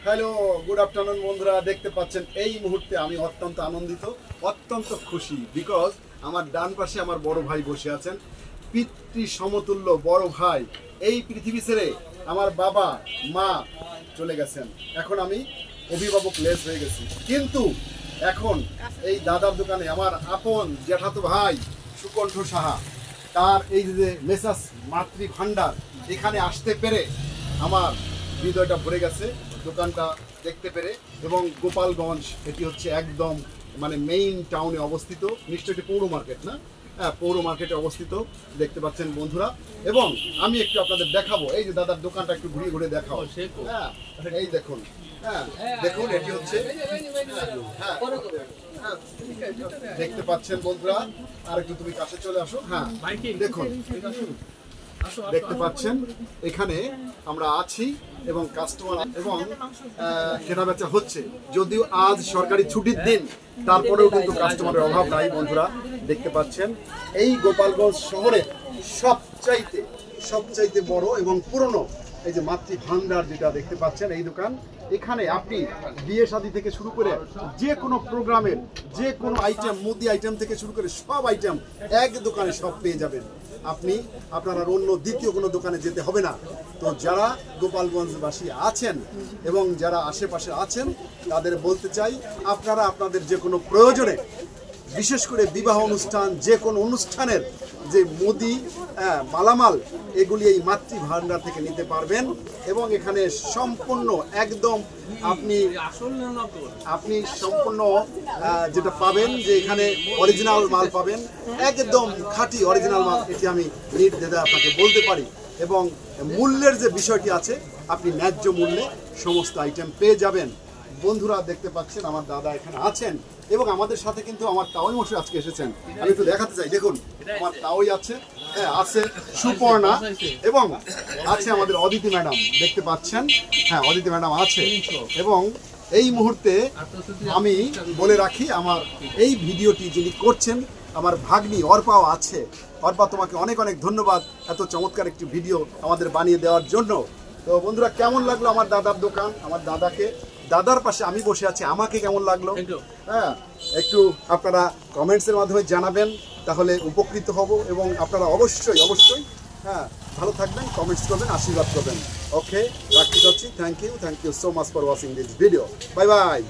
Hello, good afternoon বন্ধুরা। দেখতে পাচ্ছেন এই মুহূর্তে আমি অত্যন্ত আনন্দিত, অত্যন্ত খুশি, বিকজ আমার ডান পাশে আমার বড় ভাই বসে আছেন, পিতৃ সমতুল্য বড় ভাই। এই পৃথিবী ছেড়ে আমার বাবা মা চলে গেছেন, এখন আমি অভিভাবক লেস হয়ে গেছি। কিন্তু এখন এই দাদার দোকানে আমার আপন জ্যাঠাতো ভাই সুকণ্ঠ সাহা, তার এই যে মেসাস মাতৃ ভান্ডার, এখানে আসতে পেরে আমার হৃদয়টা ভরে গেছে দোকানটা দেখতে পেরে। এবং গোপালগঞ্জ, এটি হচ্ছে একদম মানে মেইন টাউনে অবস্থিত, নিশ্চয়ই এটি পৌর মার্কেট না? হ্যাঁ, পৌর মার্কেটে অবস্থিত, দেখতে পাচ্ছেন বন্ধুরা। এবং আমি একটু আপনাদের দেখাবো, এই যে দাদার দোকানটা একটু ঘুরিয়ে ঘুরে দেখাবো। হ্যাঁ, এই দেখুন, হ্যাঁ দেখুন, এটি হচ্ছে, হ্যাঁ দেখতে পাচ্ছেন বন্ধুরা। আর একটু তুমি কাছে চলে আসো। হ্যাঁ দেখুন, দেখতে পাচ্ছেন এখানে আমরা আছি এবং কাস্টমার এবং কেনাবেচা হচ্ছে। যদিও আজ সরকারি ছুটির দিন, তারপরেও কিন্তু কাস্টমারের অভাব নাই বন্ধুরা। দেখতে পাচ্ছেন এই গোপালগঞ্জ শহরের সবচাইতে বড় এবং পুরনো এই যে মাতৃ ভান্ডার, যেটা দেখতে পাচ্ছেন এই দোকান। এখানে আপনি বিয়ে শাদী থেকে শুরু করে যে কোনো প্রোগ্রামের যে কোনো আইটেম, মুদি আইটেম থেকে শুরু করে সব আইটেম এক দোকানে সব পেয়ে যাবেন। আপনারা অন্য দ্বিতীয় কোনো দোকানে যেতে হবে না। তো যারা গোপালগঞ্জবাসী আছেন এবং যারা আশেপাশে আছেন, তাদের বলতে চাই, আপনারা আপনাদের যে কোনো প্রয়োজনে, বিশেষ করে বিবাহ অনুষ্ঠান, যে কোনো অনুষ্ঠানের যে মুদি মালামাল, এগুলি এই মাতৃ ভান্ডার থেকে নিতে পারবেন। এবং এখানে সম্পূর্ণ একদম আপনি সম্পূর্ণ যেটা পাবেন, যে এখানে অরিজিনাল মাল পাবেন, একদম খাঁটি অরিজিনাল মাল, এটি আমি নির্দ্বিধায় আপনাকে বলতে পারি। এবং মূল্যের যে বিষয়টি আছে, আপনি ন্যায্য মূল্যে সমস্ত আইটেম পেয়ে যাবেন। বন্ধুরা দেখতে পাচ্ছেন আমার দাদা এখানে আছেন এবং আমাদের সাথে কিন্তু আমার তাওই মশাই আজকে এসেছেন। আমি একটু দেখাতে চাই, দেখুন আমার তাওই আছে, হ্যাঁ আছে সুপর্ণা, এবং আছে আমাদের অদিতি ম্যাডাম, দেখতে পাচ্ছেন। হ্যাঁ, অদিতি ম্যাডাম আছে। এবং এই মুহূর্তে আমি বলে রাখি, আমার এই ভিডিওটি যিনি করছেন, আমার ভাগ্নি অর্পাও আছে। অর্পা, তোমাকে অনেক অনেক ধন্যবাদ এত চমৎকার একটি ভিডিও আমাদের বানিয়ে দেওয়ার জন্য। তো বন্ধুরা, কেমন লাগলো আমার দাদার দোকান? আমার দাদার পাশে আমি বসে আছি, আমাকে কেমন লাগলো? হ্যাঁ, একটু আপনারা কমেন্টসের মাধ্যমে জানাবেন, তাহলে উপকৃত হব। এবং আপনারা অবশ্যই হ্যাঁ ভালো থাকবেন, কমেন্টস করবেন, আশীর্বাদ করবেন। ওকে, রাখতে যাচ্ছি। Thank you so much for watching this video. Bye by.